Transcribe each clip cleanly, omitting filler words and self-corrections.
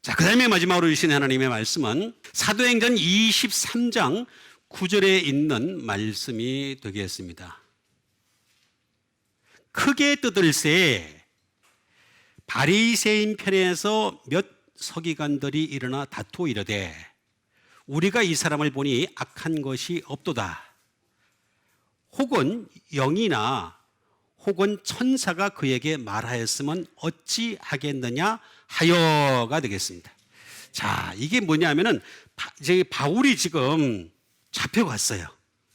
자, 그 다음에 마지막으로 주신 하나님의 말씀은 사도행전 23장 9절에 있는 말씀이 되겠습니다. 크게 떠들세 바리새인 편에서 몇 서기관들이 일어나 다투어 이르되 우리가 이 사람을 보니 악한 것이 없도다. 혹은 영이나 혹은 천사가 그에게 말하였으면 어찌 하겠느냐 하여가 되겠습니다. 자, 이게 뭐냐면은 바울이 지금 잡혀갔어요.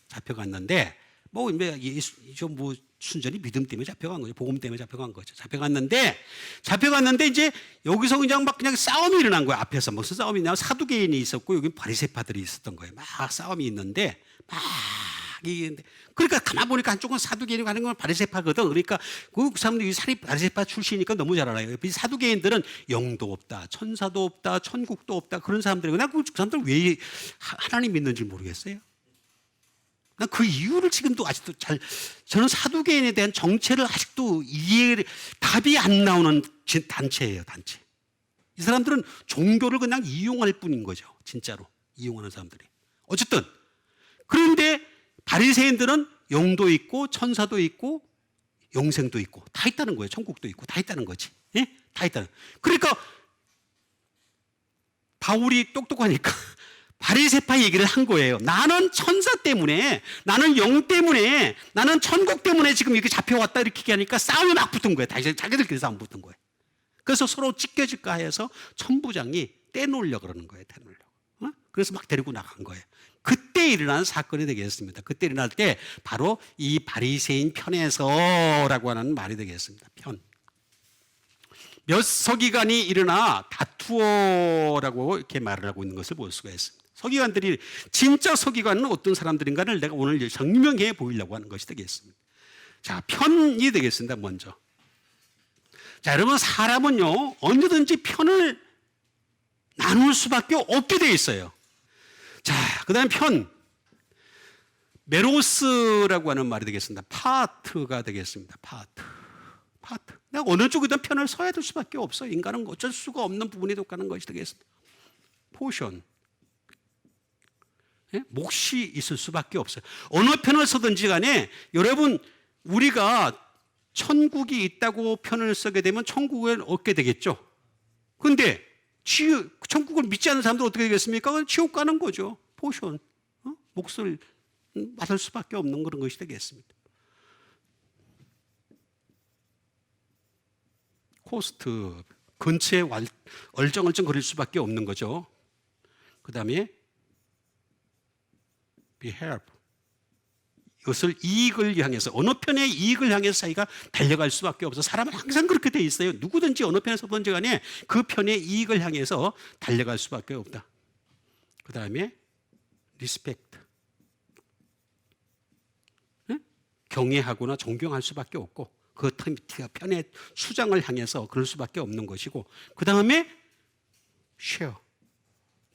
잡혀갔는데 뭐 순전히 믿음 때문에 잡혀간 거죠. 복음 때문에 잡혀간 거죠. 잡혀갔는데 이제 여기서 그냥 싸움이 일어난 거예요. 앞에서 무슨 싸움이 있냐면 사두개인이 있었고 여기 바리새파들이 있었던 거예요. 막 싸움이 있는데 그러니까 가만 보니까 한쪽은 사두개인이고 하는 건 바리새파거든. 그러니까 그 사람들이 바리새파 출신이니까 너무 잘 알아요. 이 사두개인들은 영도 없다, 천사도 없다, 천국도 없다 그런 사람들이고 그 사람들 왜 하나님 믿는지 모르겠어요. 그 이유를 지금도 아직도 저는 사두개인에 대한 정체를 아직도 답이 안 나오는 단체예요, 단체. 이 사람들은 종교를 그냥 이용할 뿐인 거죠, 진짜로 이용하는 사람들이. 어쨌든 그런데 바리새인들은 영도 있고 천사도 있고 영생도 있고 다 있다는 거예요. 천국도 있고 다 있다는 거지. 예? 다 있다는. 그러니까 바울이 똑똑하니까 바리새파 얘기를 한 거예요. 나는 천사 때문에, 나는 영 때문에, 나는 천국 때문에 지금 이렇게 잡혀왔다 이렇게 얘기하니까 싸움이 막 붙은 거예요. 자기들끼리 싸움 붙은 거예요. 그래서 서로 찢겨질까 해서 천부장이 떼놓으려고 그러는 거예요. 떼놓으려고. 그래서 막 데리고 나간 거예요. 그때 일어난 사건이 되겠습니다. 그때 일어날 때 바로 이 바리새인 편에서라고 하는 말이 되겠습니다. 편. 몇 서기관이 일어나 다투어라고 이렇게 말을 하고 있는 것을 볼 수가 있습니다. 서기관들이 진짜 서기관은 어떤 사람들인가를 내가 오늘 증명해 보이려고 하는 것이 되겠습니다. 자, 편이 되겠습니다. 먼저. 자, 여러분 사람은요 언제든지 편을 나눌 수밖에 없게 돼 있어요. 자, 그다음 편. 메로스라고 하는 말이 되겠습니다. 파트가 되겠습니다. 파트. 내가 어느 쪽이든 편을 서야 될 수밖에 없어요. 인간은 어쩔 수가 없는 부분이 독하는 것이 되겠습니다. 포션. 예? 몫이 있을 수밖에 없어요. 어느 편을 서든지 간에 여러분 우리가 천국이 있다고 편을 쓰게 되면 천국을 얻게 되겠죠. 그런데 천국을 믿지 않는 사람들 어떻게 되겠습니까? 지옥 가는 거죠. 포션. 몫을 받을 수밖에 없는 그런 것이 되겠습니다. 코스트. 근처에 얼쩡얼쩡 거릴 수밖에 없는 거죠. 그 다음에 behalf. 이것을 이익을 향해서 어느 편의 이익을 향해서 자기가 달려갈 수밖에 없어. 사람은 항상 그렇게 돼 있어요. 누구든지 어느 편에 서든지 간에 그 편의 이익을 향해서 달려갈 수밖에 없다. 그 다음에 respect. 경외하거나 존경할 수밖에 없고 그 편의 수장을 향해서 그럴 수밖에 없는 것이고 그 다음에 share.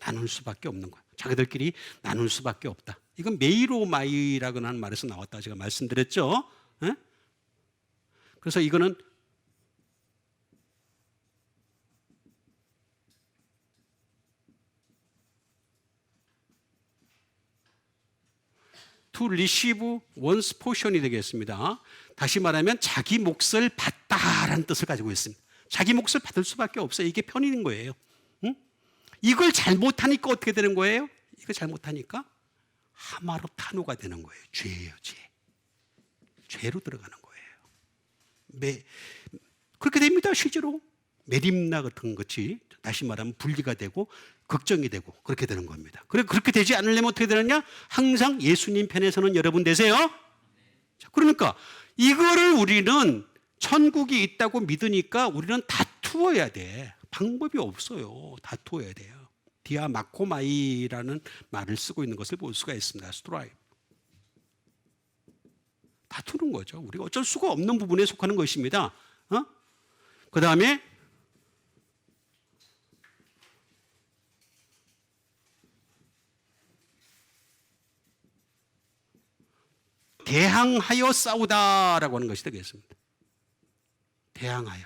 나눌 수밖에 없는 거예요. 자기들끼리 나눌 수밖에 없다. 이건 메이로마이라고 하는 말에서 나왔다 제가 말씀드렸죠. 에? 그래서 이거는 to receive one's portion이 되겠습니다. 다시 말하면 자기 몫을 받다라는 뜻을 가지고 있습니다. 자기 몫을 받을 수밖에 없어요. 이게 편인 거예요. 이걸 잘못하니까 어떻게 되는 거예요? 이거 잘못하니까 하마로타노가 되는 거예요. 죄예요, 죄. 죄로 들어가는 거예요. 그렇게 됩니다, 실제로. 메림나 같은 것이 다시 말하면 분리가 되고 걱정이 되고 그렇게 되는 겁니다. 그렇게 되지 않으려면 어떻게 되느냐? 항상 예수님 편에서는 여러분 되세요. 자, 그러니까 이거를 우리는 천국이 있다고 믿으니까 우리는 다투어야 돼. 방법이 없어요. 다투어야 돼요. 디아마코마이라는 말을 쓰고 있는 것을 볼 수가 있습니다. 스트라이브. 다투는 거죠. 우리가 어쩔 수가 없는 부분에 속하는 것입니다. 그 다음에 대항하여 싸우다라고 하는 것이 되겠습니다. 대항하여.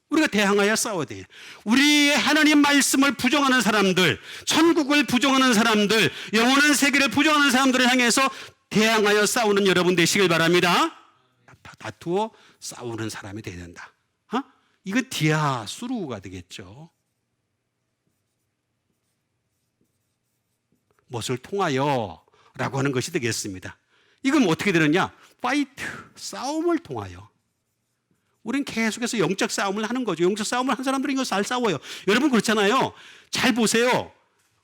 우리가 대항하여 싸워야 돼요. 우리의 하나님 말씀을 부정하는 사람들, 천국을 부정하는 사람들, 영원한 세계를 부정하는 사람들을 향해서 대항하여 싸우는 여러분 되시길 바랍니다. 다투어 싸우는 사람이 되어야 된다. 이건 디아수루가 되겠죠. 무엇을 통하여 라고 하는 것이 되겠습니다. 이건 어떻게 되느냐? 파이트, 싸움을 통하여. 우린 계속해서 영적 싸움을 하는 거죠. 영적 싸움을 하는 사람들은 이거 잘 싸워요. 여러분 그렇잖아요. 잘 보세요.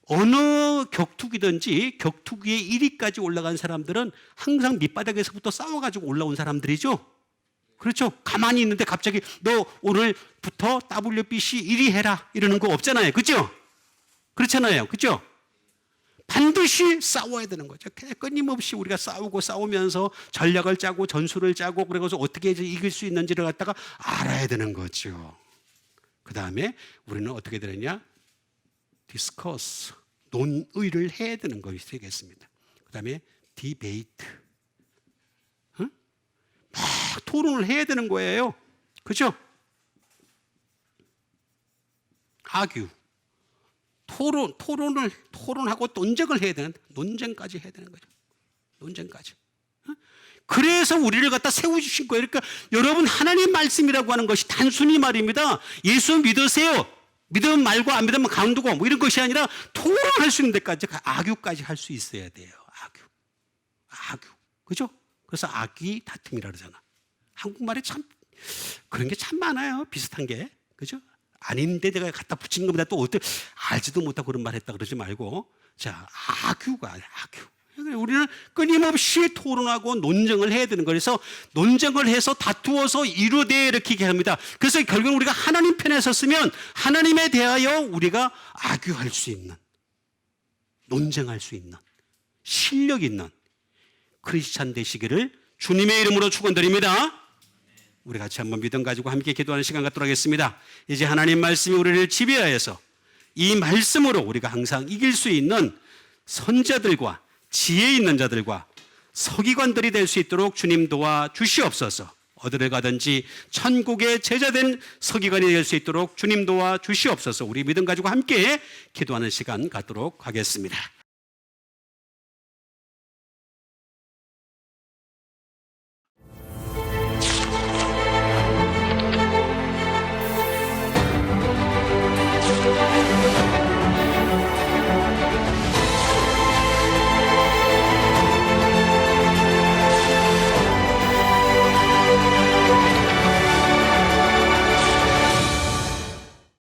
어느 격투기든지 격투기의 1위까지 올라간 사람들은 항상 밑바닥에서부터 싸워가지고 올라온 사람들이죠. 그렇죠. 가만히 있는데 갑자기 너 오늘부터 WBC 1위 해라 이러는 거 없잖아요. 그렇죠? 그렇잖아요. 그렇죠? 반드시 싸워야 되는 거죠. 그냥 끊임없이 우리가 싸우면서 전략을 짜고 전술을 짜고 그래서 어떻게 이길 수 있는지를 갖다가 알아야 되는 거죠. 그 다음에 우리는 어떻게 되느냐? 디스커스, 논의를 해야 되는 것이 되겠습니다. 그 다음에 디베이트, 막 토론을 해야 되는 거예요. 그렇죠? 아규, 토론하고 논쟁을 해야 되는, 논쟁까지 해야 되는 거죠. 논쟁까지. 그래서 우리를 갖다 세우신 거예요. 그러니까 여러분 하나님 말씀이라고 하는 것이 단순히 말입니다. 예수 믿으세요. 믿으면 말고 안 믿으면 강두고 뭐 이런 것이 아니라 토론할 수 있는 데까지 악유까지 할 수 있어야 돼요. 악유. 그죠? 그래서 악이 다툼이라 그러잖아. 한국말에 참 그런 게 참 많아요. 비슷한 게. 그죠? 아닌데 내가 갖다 붙인 겁니다. 또 어떻게 알지도 못하고 그런 말 했다 그러지 말고. 자, 악유가 악유. 우리는 끊임없이 토론하고 논쟁을 해야 되는 거예요. 그래서 논쟁을 해서 다투어서 이루되 이렇게 합니다. 그래서 결국 우리가 하나님 편에 섰으면 하나님에 대하여 우리가 악유할 수 있는, 논쟁할 수 있는, 실력 있는 크리스찬 되시기를 주님의 이름으로 축원드립니다. 우리 같이 한번 믿음 가지고 함께 기도하는 시간 갖도록 하겠습니다. 이제 하나님 말씀이 우리를 지배하여서 이 말씀으로 우리가 항상 이길 수 있는 선자들과 지혜 있는 자들과 서기관들이 될 수 있도록 주님 도와 주시옵소서. 어디를 가든지 천국의 제자된 서기관이 될 수 있도록 주님 도와 주시옵소서. 우리 믿음 가지고 함께 기도하는 시간 갖도록 하겠습니다.